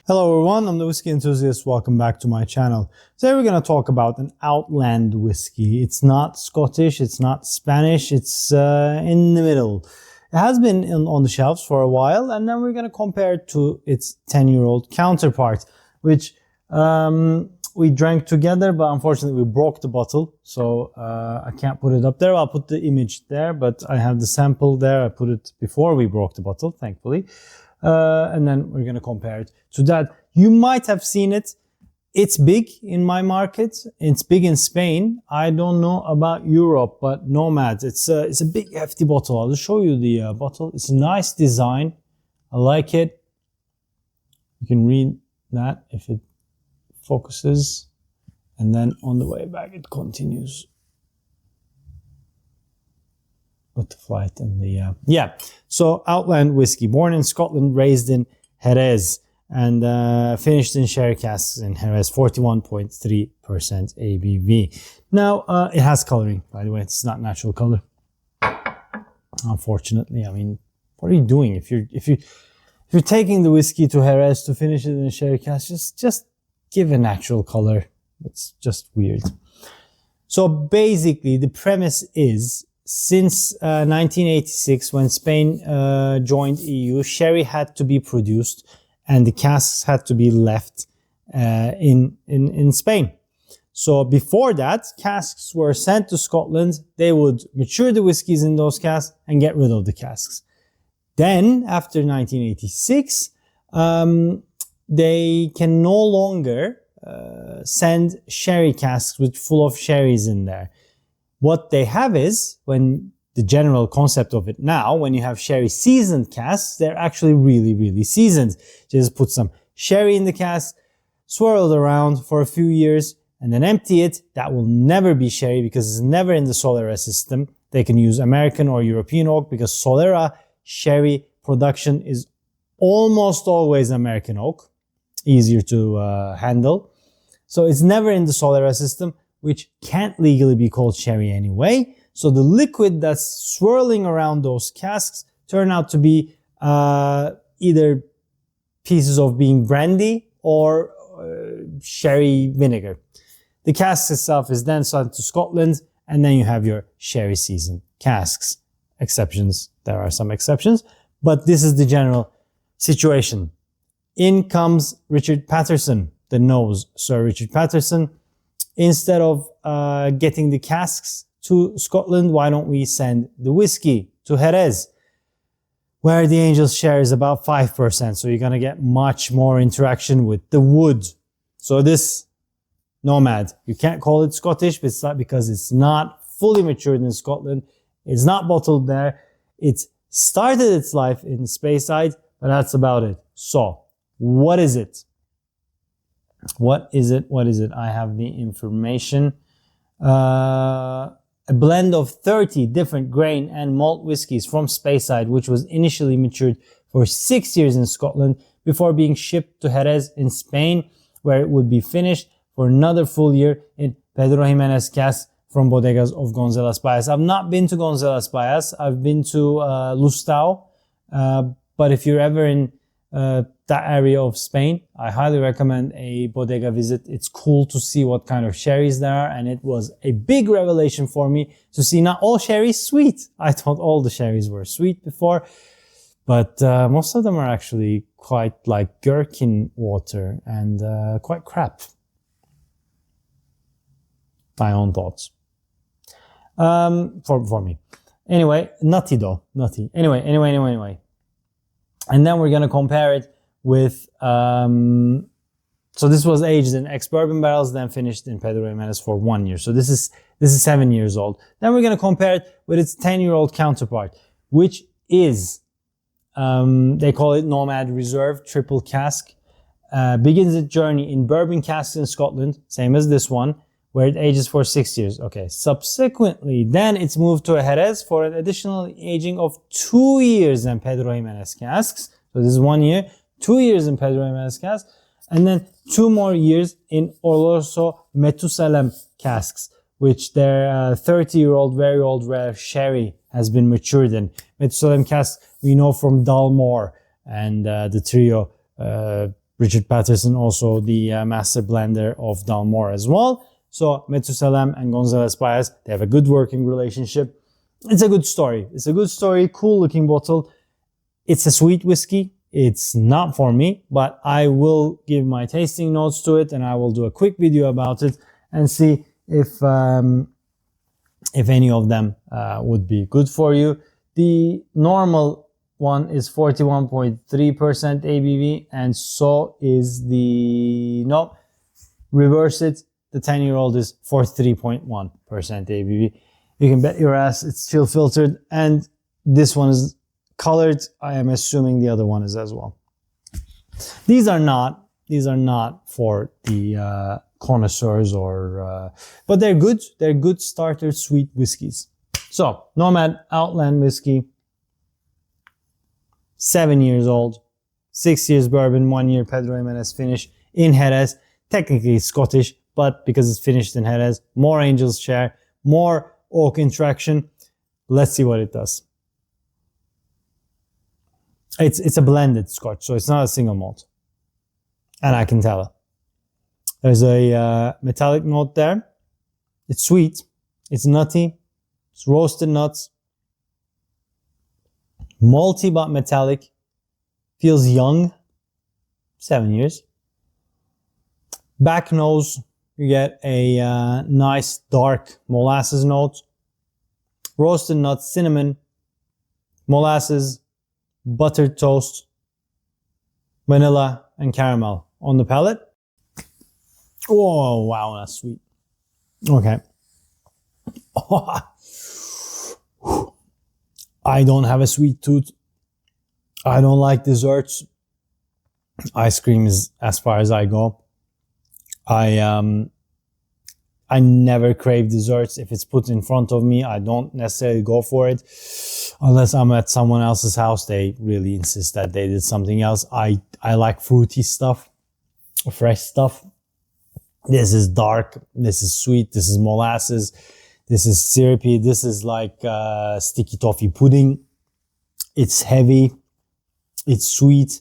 Hello everyone, I'm the Whiskey Enthusiast. Welcome back to my channel. Today we're going to talk about an Outland whiskey. It's not Scottish, it's not Spanish, it's in the middle. It has been on the shelves for a while, and then we're going to compare it to its 10-year-old counterpart, which we drank together, but unfortunately we broke the bottle, so I can't put it up there. I'll put the image there, but I have the sample there. I put it before we broke the bottle, thankfully. And then we're going to compare it to that. You might have seen it. It's big in my market. It's big in Spain. I don't know about Europe, but Nomad, it's a big hefty bottle. I'll just show you the bottle. It's a nice design. I like it. You can read that if it focuses. And then on the way back, it continues with the flight and the So Outland whiskey, born in Scotland, raised in Jerez, and finished in sherry casks in Jerez, 41.3% ABV. Now it has coloring, by the way. It's not natural color, unfortunately. I mean, what are you doing if you're taking the whiskey to Jerez to finish it in a sherry cask? Just give a natural color. It's just weird. So basically, the premise is, since 1986, when Spain joined EU, sherry had to be produced and the casks had to be left in Spain. So before that, casks were sent to Scotland. They would mature the whiskies in those casks and get rid of the casks. Then, after 1986, they can no longer send sherry casks full of sherries in there. What they have is, when the general concept of it now, when you have sherry seasoned casks, they're actually really, really seasoned. Just put some sherry in the cask, swirl it around for a few years, and then empty it. That will never be sherry because it's never in the Solera system. They can use American or European oak because Solera sherry production is almost always American oak, easier to handle. So it's never in the Solera system, which can't legally be called sherry anyway. So the liquid that's swirling around those casks turn out to be either pieces of being brandy or sherry vinegar. The cask itself is then sent to Scotland, and then you have your sherry seasoned casks. Exceptions, there are some exceptions, but this is the general situation. In comes Richard Paterson, the nose, Sir Richard Paterson. Instead of getting the casks to Scotland, why don't we send the whiskey to Jerez, where the Angel's share is about 5%. So you're going to get much more interaction with the wood. So this Nomad, you can't call it Scottish, but it's not because it's not fully matured in Scotland. It's not bottled there. It's started its life in Speyside, but that's about it. So what is it? What is it? I have the information. A blend of 30 different grain and malt whiskies from Speyside, which was initially matured for 6 years in Scotland before being shipped to Jerez in Spain, where it would be finished for another full year in Pedro Ximénez casks from bodegas of González Báez. I've not been to González Báez. I've been to Lustau, but if you're ever in that area of Spain, I highly recommend a bodega visit. It's cool to see what kind of sherries there are, and it was a big revelation for me to see not all sherries sweet. I thought all the sherries were sweet before, but most of them are actually quite like gherkin water and quite crap. My own thoughts. For me. Anyway, nutty though. Nutty. Anyway. And then we're going to compare it with, so this was aged in ex-bourbon barrels, then finished in Pedro Ximénez for 1 year. So this is 7 years old. Then we're going to compare it with its 10-year-old counterpart, which is, they call it Nomad Reserve Triple Cask. Begins its journey in bourbon casks in Scotland, same as this one, where it ages for 6 years. Okay. Subsequently, then it's moved to a Jerez for an additional aging of 2 years in Pedro Ximénez casks. So this is 1 year, 2 years in Pedro Ximénez casks, and then 2 more years in Oloroso Matusalem casks, which their 30-year-old, very old rare sherry has been matured in. Matusalem casks we know from Dalmore and the trio Richard Paterson, also the master blender of Dalmore as well. So Methuselah and Gonzalez Baez, they have a good working relationship. It's a good story. It's a good story, cool looking bottle. It's a sweet whiskey. It's not for me, but I will give my tasting notes to it and I will do a quick video about it and see if any of them would be good for you. The normal one is 41.3% ABV, and so is the, no, reverse it. The 10-year-old is 43.1% ABV. You can bet your ass it's chill filtered, and this one is colored. I am assuming the other one is as well. These are not for the connoisseurs or, but they're good. They're good starter sweet whiskeys. So Nomad Outland Whisky, 7 years old, 6 years bourbon, 1 year Pedro Ximénez finish in Jerez. Technically Scottish, but because it's finished in Jerez, more Angel's Share, more oak interaction. Let's see what it does. It's a blended Scotch, so it's not a single malt. And I can tell. There's a metallic note there. It's sweet. It's nutty. It's roasted nuts. Malty but metallic. Feels young. 7 years. Back nose, you get a nice dark molasses note. Roasted nuts, cinnamon, molasses, buttered toast, vanilla, and caramel on the palate. Oh, wow, that's sweet. Okay. I don't have a sweet tooth. I don't like desserts. Ice cream is as far as I go. I never crave desserts. If it's put in front of me, I don't necessarily go for it. Unless I'm at someone else's house, they really insist that they did something else. I like fruity stuff, fresh stuff. This is dark. This is sweet. This is molasses. This is syrupy. This is like sticky toffee pudding. It's heavy. It's sweet.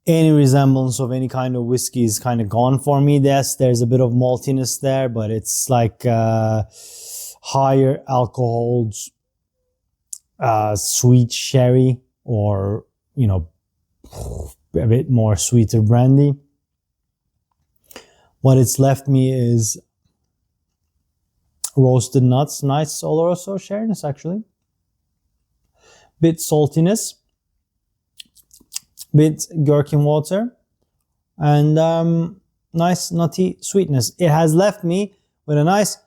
Any resemblance of any kind of whiskey is kind of gone for me. Yes, there's a bit of maltiness there, but it's like higher alcohols, sweet sherry, or, you know, a bit more sweeter brandy. What it's left me is roasted nuts, nice oloroso sherryness actually. Bit saltiness. Bit gherkin water, and nice nutty sweetness. It has left me with a nice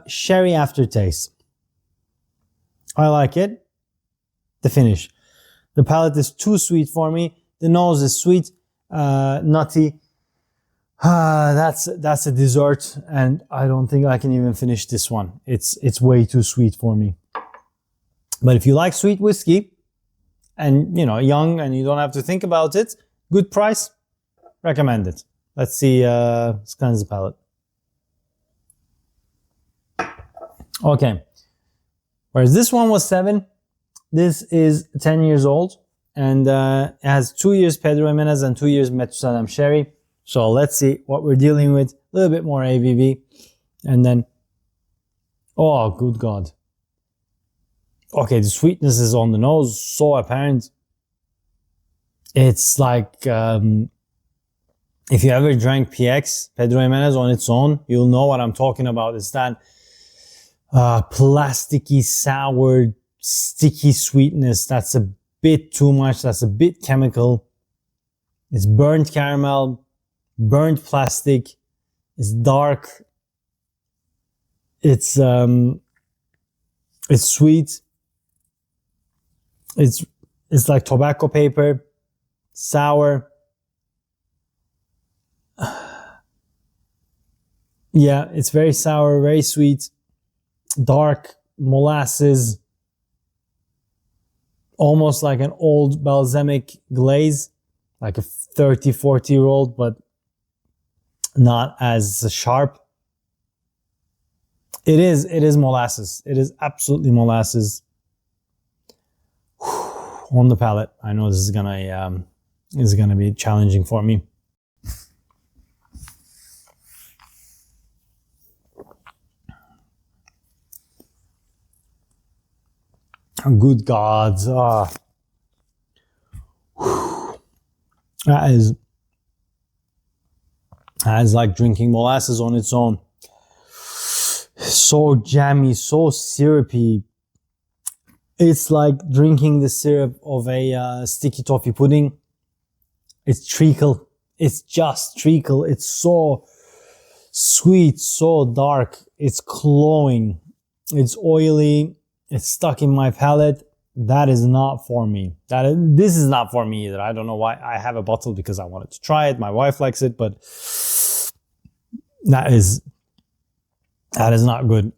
sherry aftertaste. I like it. The finish. The palate is too sweet for me. The nose is sweet, nutty. That's a dessert, and I don't think I can even finish this one. It's way too sweet for me. But if you like sweet whiskey, and, you know, young, and you don't have to think about it, good price, recommend it. Let's see, let's cleanse the palate. Okay. Whereas this one was 7, this is 10 years old, and it has 2 years Pedro Ximénez and 2 years Methuselah Sherry. So let's see what we're dealing with. A little bit more ABV, and then, oh, good God. Okay, the sweetness is on the nose, so apparent. It's like, if you ever drank PX, Pedro Ximénez on its own, you'll know what I'm talking about. It's that plasticky, sour, sticky sweetness. That's a bit too much. That's a bit chemical. It's burnt caramel, burnt plastic. It's dark. It's sweet. It's like tobacco paper, sour. Yeah, it's very sour, very sweet, dark, molasses, almost like an old balsamic glaze, like a 30, 40-year-old, but not as sharp. It is molasses. It is absolutely molasses. On the palate. I know this is gonna is going to be challenging for me. Good God. That is like drinking molasses on its own. So jammy, so syrupy. It's like drinking the syrup of a sticky toffee pudding. It's treacle. It's just treacle. It's so sweet, so dark. It's cloying. It's oily. It's stuck in my palate. That is not for me. This is not for me either. I don't know why. I have a bottle because I wanted to try it. My wife likes it, but that is not good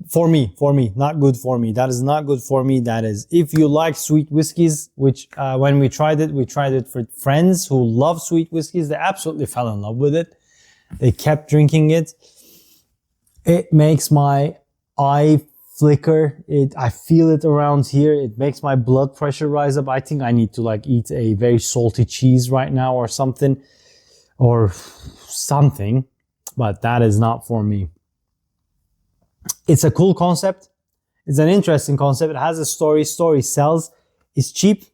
for me. Not good for me. That is not good for me. That is, if you like sweet whiskeys, which when we tried it for friends who love sweet whiskeys. They absolutely fell in love with it. They kept drinking it. It makes my eye flicker. I feel it around here. It makes my blood pressure rise up. I think I need to like eat a very salty cheese right now or something. But that is not for me. It's a cool concept. It's an interesting concept. It has a story. Story sells. It's cheap.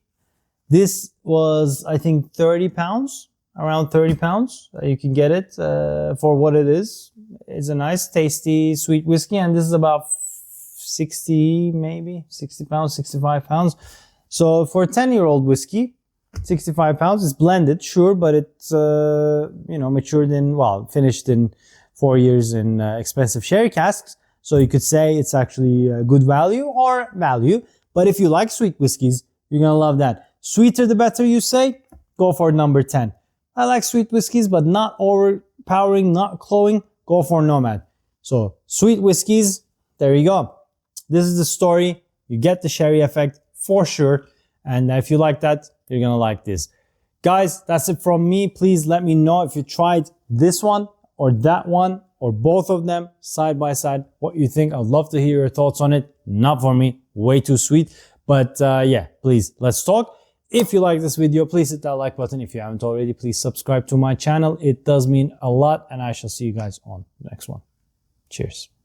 This was, I think, 30 pounds. Around 30 pounds. You can get it for what it is. It's a nice, tasty, sweet whiskey. And this is about 60 pounds, 65 pounds. So for a 10-year-old whiskey, 65 pounds is blended, sure, but it's, finished in 4 years in expensive sherry casks. So you could say it's actually good value or value. But if you like sweet whiskeys, you're going to love that. Sweeter the better, you say? Go for number 10. I like sweet whiskeys, but not overpowering, not cloying. Go for Nomad. So sweet whiskeys, there you go. This is the story. You get the sherry effect for sure. And if you like that, you're going to like this. Guys, that's it from me. Please let me know if you tried this one or that one or both of them side by side, what you think. I'd love to hear your thoughts on it. Not for me. Way too sweet. But yeah, please, let's talk. If you like this video, please hit that like button. If you haven't already, please subscribe to my channel. It does mean a lot. And I shall see you guys on the next one. Cheers.